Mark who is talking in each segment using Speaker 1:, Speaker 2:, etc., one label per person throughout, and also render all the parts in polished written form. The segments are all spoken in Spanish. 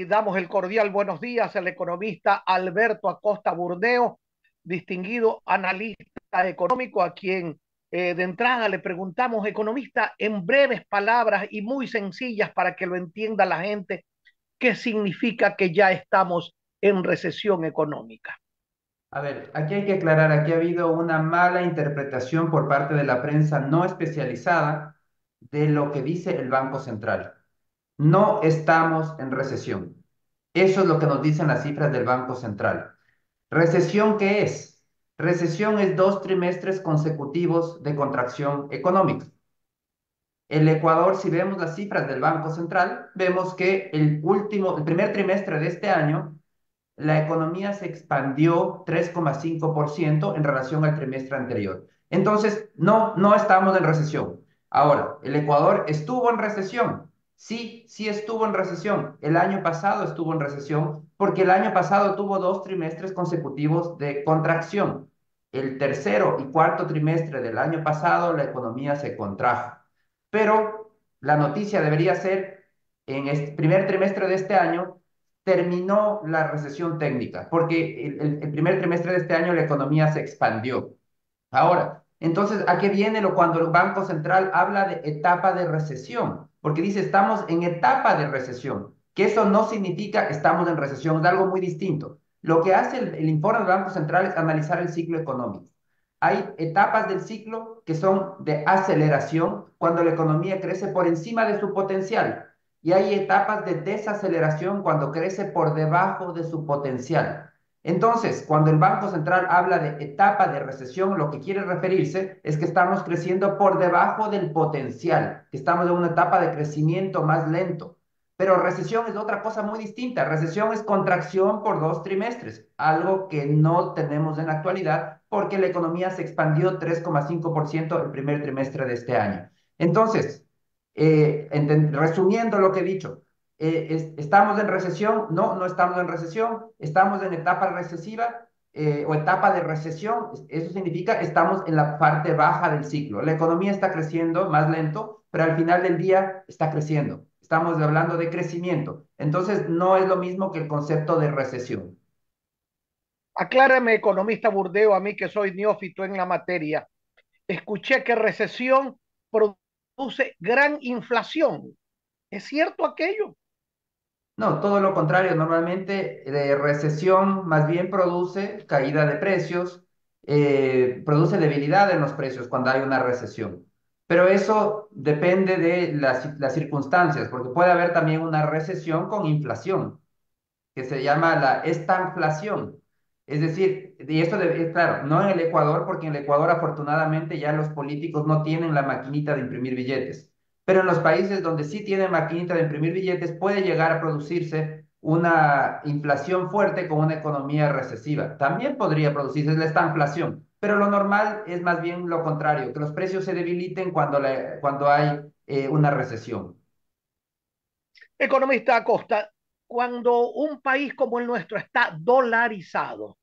Speaker 1: Damos el cordial buenos días al economista Alberto Acosta Burneo, distinguido analista económico, a quien de entrada le preguntamos, economista, en breves palabras y muy sencillas para que lo entienda la gente, ¿qué significa que ya estamos en recesión económica?
Speaker 2: A ver, aquí hay que aclarar, aquí ha habido una mala interpretación por parte de la prensa no especializada de lo que dice el Banco Central. No estamos en recesión. Eso es lo que nos dicen las cifras del Banco Central. ¿Recesión qué es? Recesión es 2 trimestres consecutivos de contracción económica. El Ecuador, si vemos las cifras del Banco Central, vemos que el primer trimestre de este año la economía se expandió 3,5% en relación al trimestre anterior. Entonces, no estamos en recesión. Ahora, ¿el Ecuador estuvo en recesión? Sí, sí estuvo en recesión. El año pasado estuvo en recesión porque el año pasado tuvo 2 trimestres consecutivos de contracción. El tercero y cuarto trimestre del año pasado la economía se contrajo. Pero la noticia debería ser, en este primer trimestre de este año, terminó la recesión técnica, porque el primer trimestre de este año la economía se expandió. Ahora, entonces, ¿a qué viene cuando el Banco Central habla de etapa de recesión? Porque dice, estamos en etapa de recesión, que eso no significa estamos en recesión, es algo muy distinto. Lo que hace el informe del Banco Central es analizar el ciclo económico. Hay etapas del ciclo que son de aceleración, cuando la economía crece por encima de su potencial, y hay etapas de desaceleración cuando crece por debajo de su potencial. Entonces, cuando el Banco Central habla de etapa de recesión, lo que quiere referirse es que estamos creciendo por debajo del potencial, que estamos en una etapa de crecimiento más lento. Pero recesión es otra cosa muy distinta. Recesión es contracción por 2 trimestres, algo que no tenemos en la actualidad porque la economía se expandió 3,5% el primer trimestre de este año. Entonces, resumiendo lo que he dicho, ¿estamos en recesión? No, no estamos en recesión. ¿Estamos en etapa recesiva o etapa de recesión? Eso significa estamos en la parte baja del ciclo. La economía está creciendo más lento, pero al final del día está creciendo. Estamos hablando de crecimiento. Entonces, no es lo mismo que el concepto de recesión.
Speaker 1: Aclárame, economista Burdeo, a mí que soy neófito en la materia, escuché que recesión produce gran inflación. ¿Es cierto aquello?
Speaker 2: No, todo lo contrario. Normalmente recesión más bien produce caída de precios, produce debilidad en los precios cuando hay una recesión. Pero eso depende de las circunstancias, porque puede haber también una recesión con inflación, que se llama la estanflación. Es decir, y esto claro, no en el Ecuador, porque en el Ecuador afortunadamente ya los políticos no tienen la maquinita de imprimir billetes, pero en los países donde sí tienen maquinita de imprimir billetes puede llegar a producirse una inflación fuerte con una economía recesiva. También podría producirse la estanflación, pero lo normal es más bien lo contrario, que los precios se debiliten cuando hay una recesión.
Speaker 1: Economista Acosta, cuando un país como el nuestro está dolarizado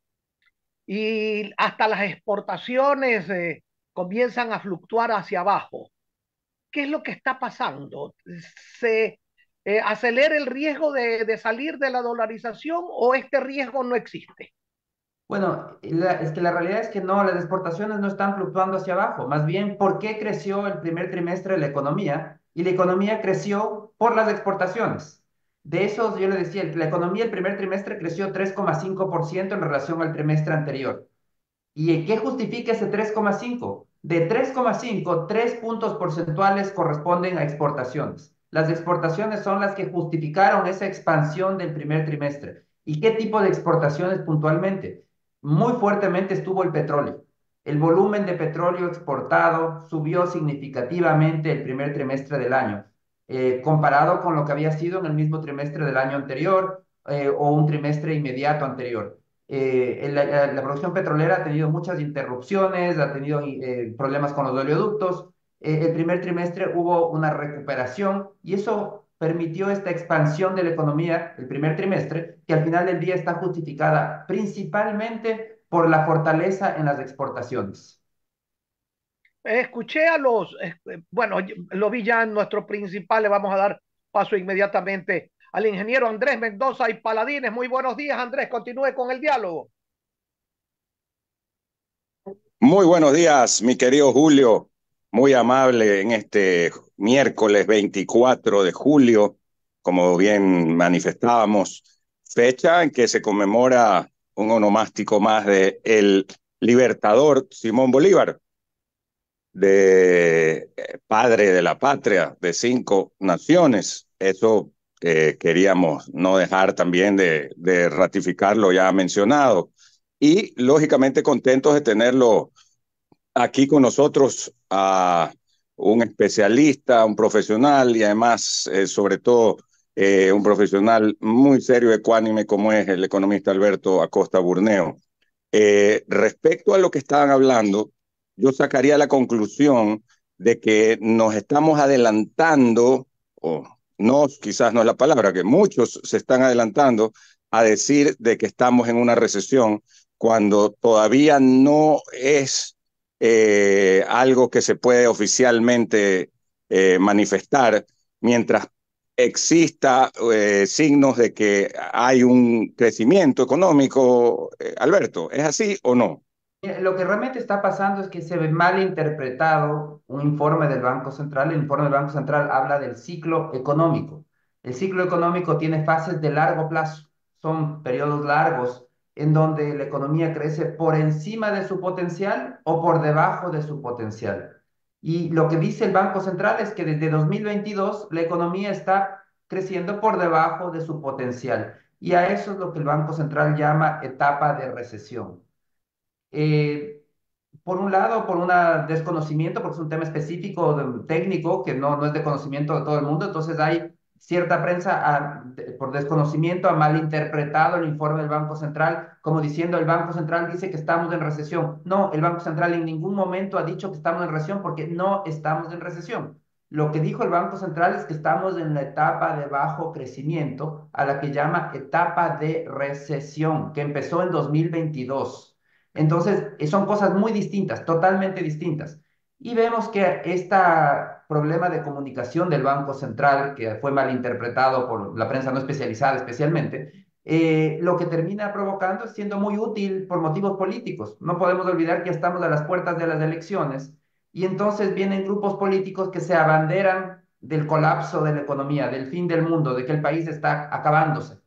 Speaker 1: y hasta las exportaciones comienzan a fluctuar hacia abajo, ¿qué es lo que está pasando? ¿Se acelera el riesgo de salir de la dolarización o este riesgo no existe?
Speaker 2: Bueno, es que la realidad es que no, las exportaciones no están fluctuando hacia abajo. Más bien, ¿por qué creció el primer trimestre de la economía? Y la economía creció por las exportaciones. De eso yo le decía, la economía el primer trimestre creció 3,5% en relación al trimestre anterior. ¿Y qué justifica ese 3,5? De 3,5, 3 puntos porcentuales corresponden a exportaciones. Las exportaciones son las que justificaron esa expansión del primer trimestre. ¿Y qué tipo de exportaciones puntualmente? Muy fuertemente estuvo el petróleo. El volumen de petróleo exportado subió significativamente el primer trimestre del año, comparado con lo que había sido en el mismo trimestre del año anterior o un trimestre inmediato anterior. La producción petrolera ha tenido muchas interrupciones, ha tenido problemas con los oleoductos. El primer trimestre hubo una recuperación y eso permitió esta expansión de la economía el primer trimestre, que al final del día está justificada principalmente por la fortaleza en las exportaciones.
Speaker 1: Escuché a bueno, lo vi ya en nuestro principal, le vamos a dar paso inmediatamente al ingeniero Andrés Mendoza y Paladines. Muy buenos días, Andrés. Continúe con el diálogo.
Speaker 3: Muy buenos días, mi querido Julio. Muy amable en este miércoles 24 de julio, como bien manifestábamos, fecha en que se conmemora un onomástico más de el libertador Simón Bolívar, de padre de la patria de 5 naciones. Eso queríamos no dejar también de ratificar lo ya mencionado. Y lógicamente contentos de tenerlo aquí con nosotros a un especialista, un profesional y además, sobre todo, un profesional muy serio, ecuánime, como es el economista Alberto Acosta Burneo. Respecto a lo que estaban hablando, yo sacaría la conclusión de que nos estamos adelantando, o no, quizás no es la palabra, que muchos se están adelantando a decir de que estamos en una recesión cuando todavía no es algo que se puede oficialmente manifestar, mientras exista signos de que hay un crecimiento económico, Alberto, ¿es así o no?
Speaker 2: Lo que realmente está pasando es que se ve mal interpretado un informe del Banco Central. El informe del Banco Central habla del ciclo económico. El ciclo económico tiene fases de largo plazo, son periodos largos en donde la economía crece por encima de su potencial o por debajo de su potencial. Y lo que dice el Banco Central es que desde 2022 la economía está creciendo por debajo de su potencial. Y a eso es lo que el Banco Central llama etapa de recesión. eh, por un lado, por un desconocimiento, porque es un tema específico, técnico, que no es de conocimiento de todo el mundo, entonces hay cierta prensa por desconocimiento ha malinterpretado el informe del Banco Central como diciendo el Banco Central dice que estamos en recesión. No, el Banco Central en ningún momento ha dicho que estamos en recesión porque no estamos en recesión. Lo que dijo el Banco Central es que estamos en la etapa de bajo crecimiento, a la que llama etapa de recesión, que empezó en 2022. Entonces, son cosas muy distintas, totalmente distintas. Y vemos que este problema de comunicación del Banco Central, que fue malinterpretado por la prensa no especializada especialmente, lo que termina provocando es siendo muy útil por motivos políticos. No podemos olvidar que estamos a las puertas de las elecciones y entonces vienen grupos políticos que se abanderan del colapso de la economía, del fin del mundo, de que el país está acabándose,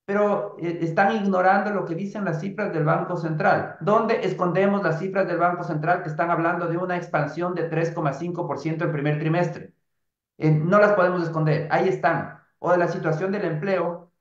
Speaker 2: pero están ignorando lo que dicen las cifras del Banco Central. ¿Dónde escondemos las cifras del Banco Central que están hablando de una expansión de 3,5% el primer trimestre? No las podemos esconder, ahí están. O de la situación del empleo,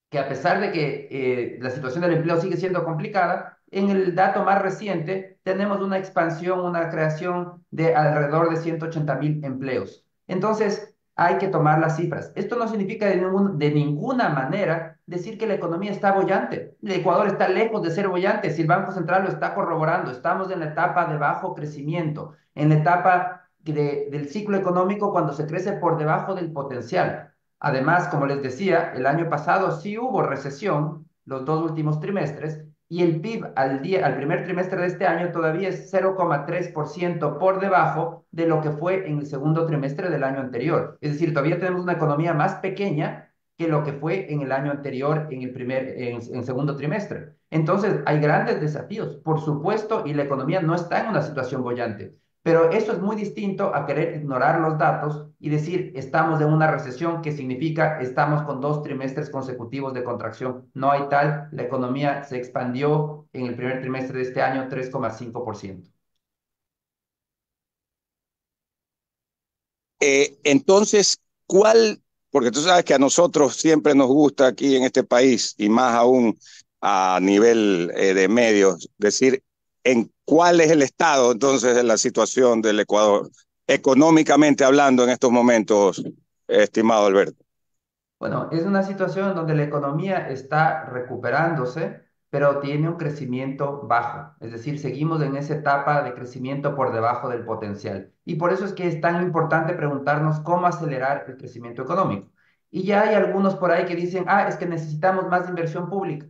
Speaker 2: que a pesar de que la situación del empleo sigue siendo complicada, en el dato más reciente tenemos una expansión, una creación de alrededor de 180.000 empleos. Entonces, hay que tomar las cifras. Esto no significa de ninguna manera decir que la economía está bollante. El Ecuador está lejos de ser bollante, si el Banco Central lo está corroborando. Estamos en la etapa de bajo crecimiento, en la etapa del ciclo económico cuando se crece por debajo del potencial. Además, como les decía, el año pasado sí hubo recesión, los 2 últimos trimestres, y el PIB al primer trimestre de este año todavía es 0,3% por debajo de lo que fue en el segundo trimestre del año anterior. Es decir, todavía tenemos una economía más pequeña que lo que fue en el año anterior, en segundo trimestre. Entonces, hay grandes desafíos, por supuesto, y la economía no está en una situación bollante. Pero eso es muy distinto a querer ignorar los datos y decir estamos en una recesión, que significa estamos con 2 trimestres consecutivos de contracción. No hay tal, la economía se expandió en el primer trimestre de este año 3,5%.
Speaker 3: Entonces, ¿cuál? Porque tú sabes que a nosotros siempre nos gusta aquí en este país, y más aún a nivel de medios, decir en cuál es el estado entonces de la situación del Ecuador, económicamente hablando en estos momentos, estimado Alberto.
Speaker 2: Bueno, es una situación donde la economía está recuperándose, pero tiene un crecimiento bajo. Es decir, seguimos en esa etapa de crecimiento por debajo del potencial. Y por eso es que es tan importante preguntarnos cómo acelerar el crecimiento económico. Y ya hay algunos por ahí que dicen, es que necesitamos más inversión pública.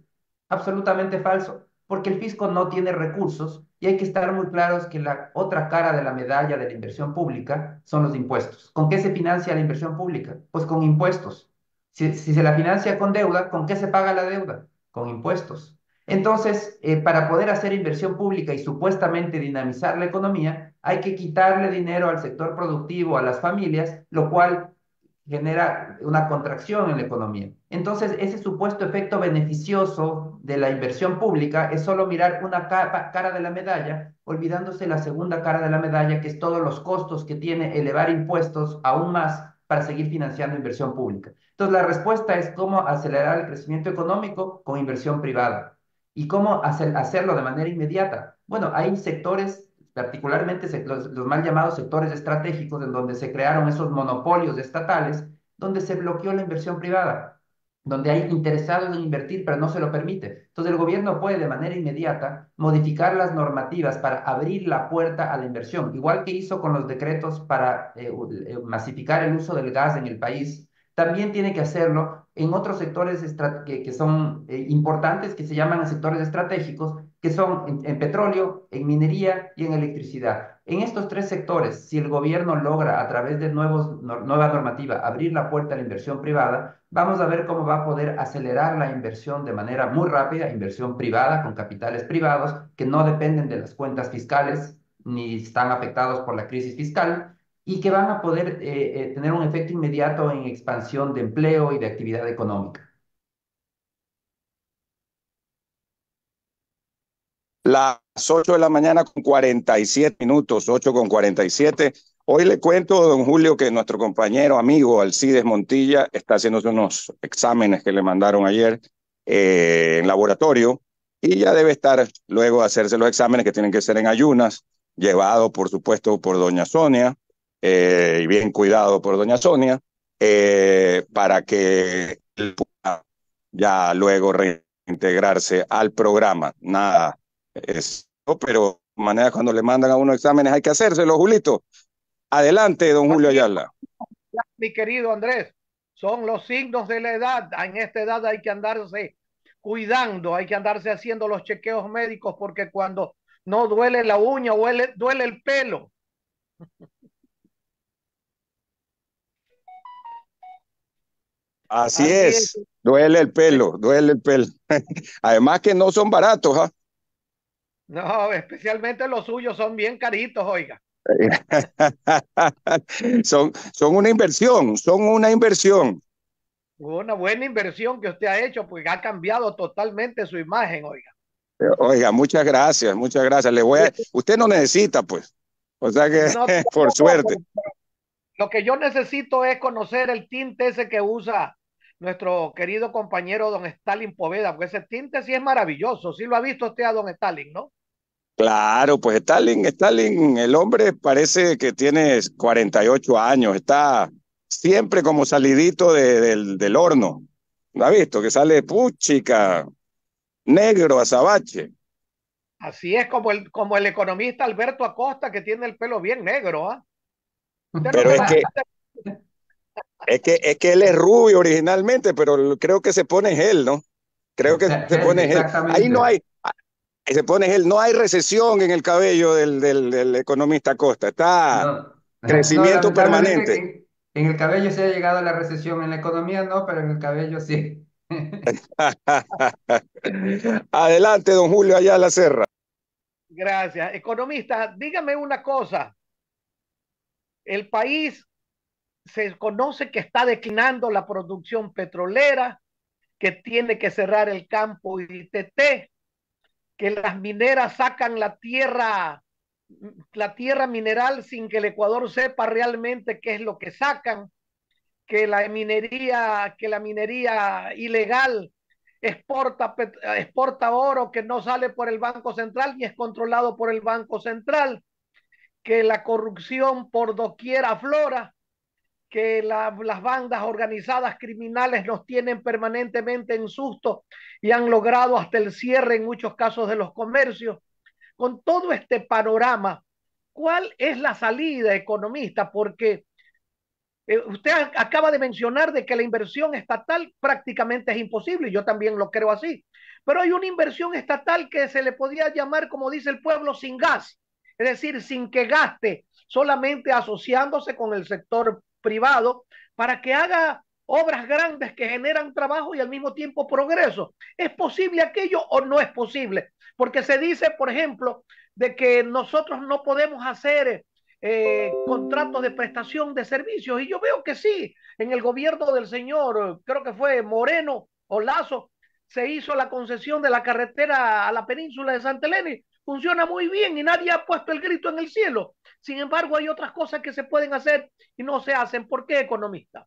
Speaker 2: Absolutamente falso, porque el fisco no tiene recursos y hay que estar muy claros que la otra cara de la medalla de la inversión pública son los impuestos. ¿Con qué se financia la inversión pública? Pues con impuestos. Si se la financia con deuda, ¿con qué se paga la deuda? Con impuestos. Entonces, para poder hacer inversión pública y supuestamente dinamizar la economía, hay que quitarle dinero al sector productivo, a las familias, lo cual genera una contracción en la economía. Entonces, ese supuesto efecto beneficioso de la inversión pública es solo mirar una cara de la medalla, olvidándose la segunda cara de la medalla, que es todos los costos que tiene elevar impuestos aún más para seguir financiando inversión pública. Entonces, la respuesta es cómo acelerar el crecimiento económico con inversión privada. ¿Y cómo hacerlo de manera inmediata? Bueno, hay sectores, particularmente los mal llamados sectores estratégicos, en donde se crearon esos monopolios estatales, donde se bloqueó la inversión privada, donde hay interesados en invertir, pero no se lo permite. Entonces, el gobierno puede de manera inmediata modificar las normativas para abrir la puerta a la inversión, igual que hizo con los decretos para masificar el uso del gas en el país. También tiene que hacerlo en otros sectores que son importantes, que se llaman sectores estratégicos, que son en petróleo, en minería y en electricidad. En estos tres sectores, si el gobierno logra a través de nueva normativa abrir la puerta a la inversión privada, vamos a ver cómo va a poder acelerar la inversión de manera muy rápida, inversión privada con capitales privados que no dependen de las cuentas fiscales ni están afectados por la crisis fiscal y que van a poder tener un efecto inmediato en expansión de empleo y de actividad económica.
Speaker 3: Las 8 de la mañana con 47 minutos, 8 con 47. Hoy le cuento, don Julio, que nuestro compañero, amigo Alcides Montilla está haciéndose unos exámenes que le mandaron ayer en laboratorio y ya debe estar luego de hacerse los exámenes que tienen que ser en ayunas, llevado por supuesto por doña Sonia y bien cuidado por doña Sonia para que él pueda ya luego reintegrarse al programa. Nada pero de manera cuando le mandan a uno exámenes hay que hacérselo, Julito. Adelante, don Julio
Speaker 1: Así es,
Speaker 3: Ayala.
Speaker 1: mi querido Andrés, son los signos de la edad. En esta edad hay que andarse cuidando, hay que andarse haciendo los chequeos médicos porque cuando no duele la uña, duele el pelo.
Speaker 3: Así
Speaker 1: Así es.
Speaker 3: es, duele el pelo, duele el pelo. Además que no son baratos, ¿ah?
Speaker 1: No, especialmente los suyos son bien caritos, oiga.
Speaker 3: Son una inversión, son una inversión.
Speaker 1: Una buena inversión que usted ha hecho, pues ha cambiado totalmente su imagen, oiga.
Speaker 3: Oiga, muchas gracias, muchas gracias. Usted no necesita, pues. O sea que,
Speaker 1: No,
Speaker 3: por suerte.
Speaker 1: lo que yo necesito es conocer el tinte ese que usa nuestro querido compañero don Stalin Poveda, porque ese tinte sí es maravilloso. Sí lo ha visto usted a don Stalin, ¿no?
Speaker 3: Claro, pues Stalin, el hombre parece que tiene 48 años, está siempre como salidito del horno. ¿Lo ha visto? Que sale puchica, negro, azabache.
Speaker 1: Así es como el economista Alberto Acosta, que tiene el pelo bien negro, ¿ah? Usted no
Speaker 3: Pero
Speaker 1: se da cuenta.
Speaker 3: es que él es rubio originalmente, pero creo que se pone gel, ¿no? Creo que se pone gel. Ahí no
Speaker 2: Exactamente.
Speaker 3: hay, se pone gel, no hay recesión en el cabello del economista Acosta, está
Speaker 2: No, no,
Speaker 3: crecimiento
Speaker 2: lamentablemente
Speaker 3: permanente.
Speaker 2: en el cabello se ha llegado a la recesión, en la economía no, pero en el cabello sí.
Speaker 3: Adelante, don Julio Ayala Serra.
Speaker 1: Gracias. Economista, dígame una cosa. El país se conoce que está declinando la producción petrolera, que tiene que cerrar el campo ITT, que las mineras sacan la tierra mineral sin que el Ecuador sepa realmente qué es lo que sacan, que la minería ilegal exporta oro que no sale por el Banco Central ni es controlado por el Banco Central, que la corrupción por doquier aflora, que las bandas organizadas criminales nos tienen permanentemente en susto y han logrado hasta el cierre en muchos casos de los comercios. Con todo este panorama, ¿cuál es la salida, economista? Porque usted acaba de mencionar de que la inversión estatal prácticamente es imposible, y yo también lo creo así, pero hay una inversión estatal que se le podría llamar, como dice el pueblo, sin gas, es decir, sin que gaste, solamente asociándose con el sector privado para que haga obras grandes que generan trabajo y al mismo tiempo progreso. ¿Es posible aquello o no es posible? Porque se dice, por ejemplo, de que nosotros no podemos hacer contratos de prestación de servicios. Y yo veo que sí, en el gobierno del señor, creo que fue Moreno o Lazo, se hizo la concesión de la carretera a la península de Santa Elena. Funciona muy bien y nadie ha puesto el grito en el cielo. Sin embargo, hay otras cosas que se pueden hacer y no se hacen. ¿Por qué, economista?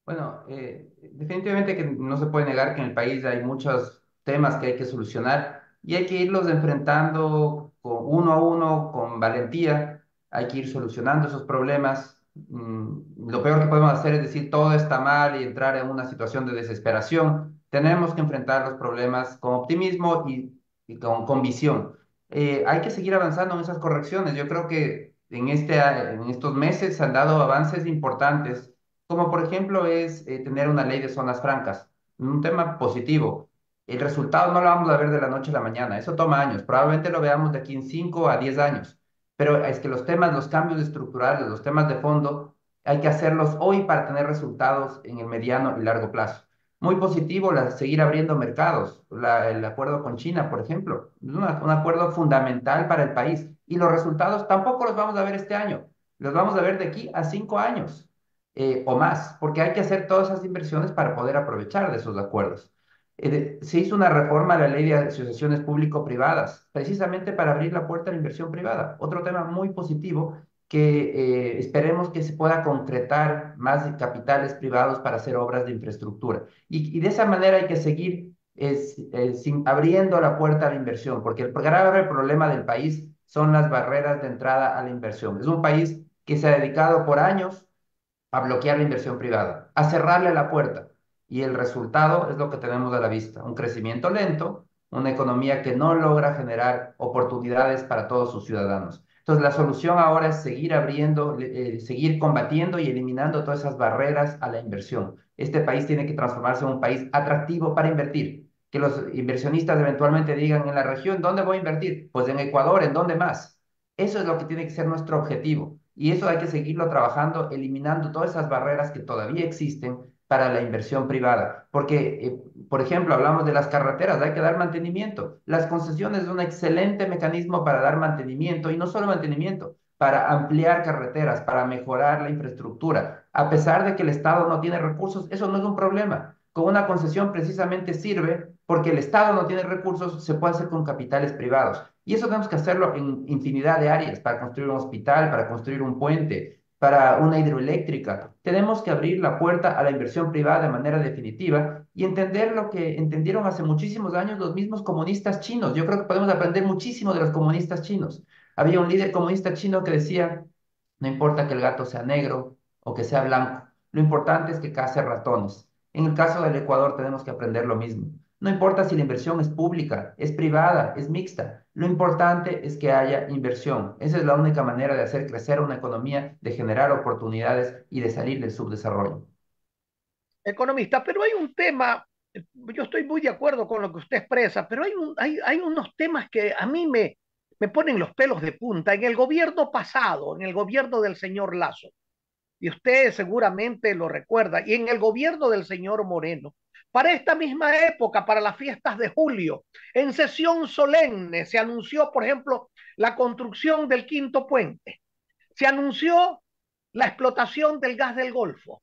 Speaker 2: Bueno, definitivamente que no se puede negar que en el país hay muchos temas que hay que solucionar y hay que irlos enfrentando uno a uno, con valentía. Hay que ir solucionando esos problemas. Lo peor que podemos hacer es decir todo está mal y entrar en una situación de desesperación. Tenemos que enfrentar los problemas con optimismo y con visión. Hay que seguir avanzando en esas correcciones. Yo creo que en estos meses se han dado avances importantes, como por ejemplo es tener una ley de zonas francas, un tema positivo. El resultado no lo vamos a ver de la noche a la mañana, eso toma años, probablemente lo veamos de aquí en 5 a 10 años, pero es que los temas, los cambios estructurales, los temas de fondo, hay que hacerlos hoy para tener resultados en el mediano y largo plazo. Muy positivo seguir abriendo mercados, el acuerdo con China, por ejemplo, es un acuerdo fundamental para el país y los resultados tampoco los vamos a ver este año, los vamos a ver de aquí a 5 años o más, porque hay que hacer todas esas inversiones para poder aprovechar de esos acuerdos. Se hizo una reforma a la ley de asociaciones público-privadas, precisamente para abrir la puerta a la inversión privada. Otro tema muy positivo que esperemos que se pueda concretar más capitales privados para hacer obras de infraestructura. Y de esa manera hay que seguir abriendo la puerta a la inversión, porque el grave problema del país son las barreras de entrada a la inversión. Es un país que se ha dedicado por años a bloquear la inversión privada, a cerrarle la puerta. Y el resultado es lo que tenemos a la vista, un crecimiento lento, una economía que no logra generar oportunidades para todos sus ciudadanos. Entonces, la solución ahora es seguir abriendo, seguir combatiendo y eliminando todas esas barreras a la inversión. Este país tiene que transformarse en un país atractivo para invertir. Que los inversionistas eventualmente digan en la región, ¿dónde voy a invertir? Pues en Ecuador, ¿en dónde más? Eso es lo que tiene que ser nuestro objetivo. Y eso hay que seguirlo trabajando, eliminando todas esas barreras que todavía existen para la inversión privada. Porque, por ejemplo, hablamos de las carreteras, hay que dar mantenimiento. Las concesiones es un excelente mecanismo para dar mantenimiento y no solo mantenimiento, para ampliar carreteras, para mejorar la infraestructura. A pesar de que el Estado no tiene recursos, eso no es un problema. Con una concesión precisamente sirve porque el Estado no tiene recursos, se puede hacer con capitales privados. Y eso tenemos que hacerlo en infinidad de áreas, para construir un hospital, para construir un puente, para una hidroeléctrica. Tenemos que abrir la puerta a la inversión privada de manera definitiva y entender lo que entendieron hace muchísimos años los mismos comunistas chinos. Yo creo que podemos aprender muchísimo de los comunistas chinos. Había un líder comunista chino que decía, no importa que el gato sea negro o que sea blanco, lo importante es que case ratones. En el caso del Ecuador tenemos que aprender lo mismo. No importa si la inversión es pública, es privada, es mixta. Lo importante es que haya inversión. Esa es la única manera de hacer crecer una economía, de generar oportunidades y de salir del subdesarrollo.
Speaker 1: Economista, pero hay un tema, yo estoy muy de acuerdo con lo que usted expresa, pero hay unos temas que a mí me ponen los pelos de punta. En el gobierno pasado, en el gobierno del señor Lazo, y usted seguramente lo recuerda, y en el gobierno del señor Moreno, para esta misma época, para las fiestas de julio, en sesión solemne, se anunció, por ejemplo, la construcción del quinto puente, se anunció la explotación del gas del Golfo.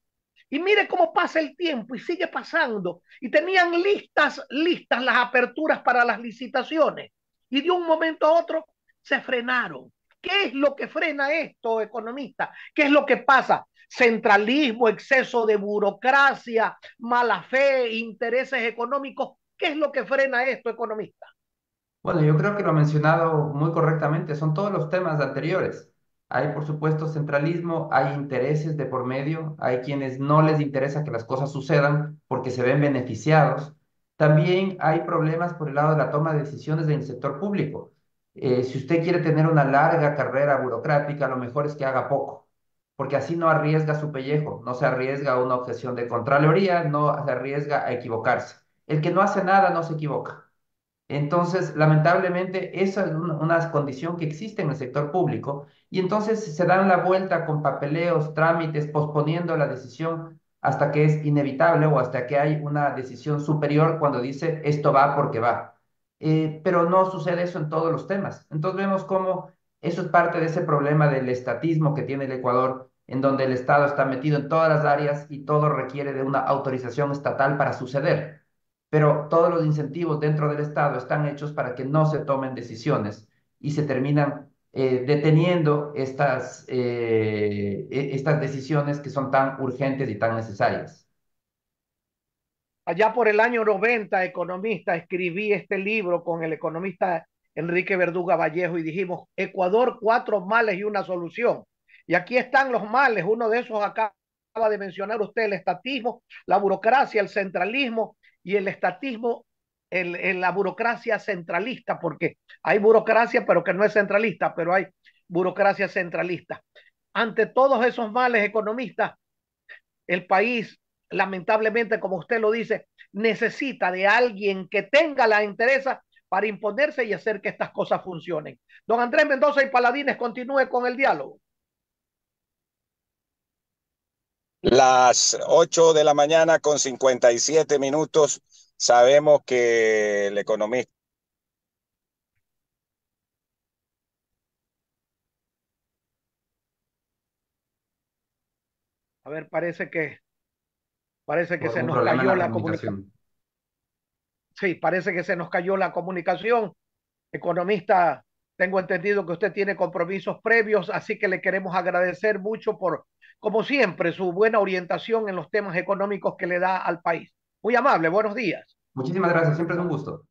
Speaker 1: Y mire cómo pasa el tiempo y sigue pasando. Y tenían listas las aperturas para las licitaciones. Y de un momento a otro se frenaron. ¿Qué es lo que frena esto, economista? ¿Qué es lo que pasa? Centralismo, exceso de burocracia, mala fe, intereses económicos. ¿Qué es lo que frena esto, economista?
Speaker 2: Bueno, yo creo que lo ha mencionado muy correctamente, son todos los temas anteriores. Hay, por supuesto, centralismo, hay intereses de por medio, hay quienes no les interesa que las cosas sucedan porque se ven beneficiados. También hay problemas por el lado de la toma de decisiones del sector público. Si usted quiere tener una larga carrera burocrática, lo mejor es que haga poco, porque así no arriesga su pellejo, no se arriesga a una objeción de Contraloría, no se arriesga a equivocarse. El que no hace nada no se equivoca. Entonces, lamentablemente, esa es una condición que existe en el sector público y entonces se dan la vuelta con papeleos, trámites, posponiendo la decisión. hasta que es inevitable o hasta que hay una decisión superior cuando dice esto va porque va. Pero no sucede eso en todos los temas. Entonces vemos cómo eso es parte de ese problema del estatismo que tiene el Ecuador, en donde el Estado está metido en todas las áreas y todo requiere de una autorización estatal para suceder. Pero todos los incentivos dentro del Estado están hechos para que no se tomen decisiones y se terminan deteniendo estas decisiones que son tan urgentes y tan necesarias.
Speaker 1: Allá por el año 90, economista, escribí este libro con el economista Enrique Verduga Vallejo y dijimos, Ecuador, 4 males y una solución. Y aquí están los males, uno de esos acaba de mencionar usted, el estatismo, la burocracia, el centralismo y el estatismo, la burocracia centralista, porque hay burocracia, pero que no es centralista, pero hay burocracia centralista. Ante todos esos males, economistas, el país, lamentablemente, como usted lo dice, necesita de alguien que tenga la interesa para imponerse y hacer que estas cosas funcionen. Don Andrés Mendoza y Paladines, continúe con el diálogo.
Speaker 3: Las 8 de la mañana con 57 minutos. Sabemos que el economista.
Speaker 1: A ver, parece que
Speaker 2: Por
Speaker 1: se
Speaker 2: un
Speaker 1: nos
Speaker 2: problema en
Speaker 1: cayó
Speaker 2: la
Speaker 1: la comunicación.
Speaker 2: comunicación.
Speaker 1: Sí, parece que se nos cayó la comunicación. Economista, tengo entendido que usted tiene compromisos previos, así que le queremos agradecer mucho por, como siempre, su buena orientación en los temas económicos que le da al país. Muy amable, buenos días.
Speaker 2: Muchísimas gracias, siempre es un gusto.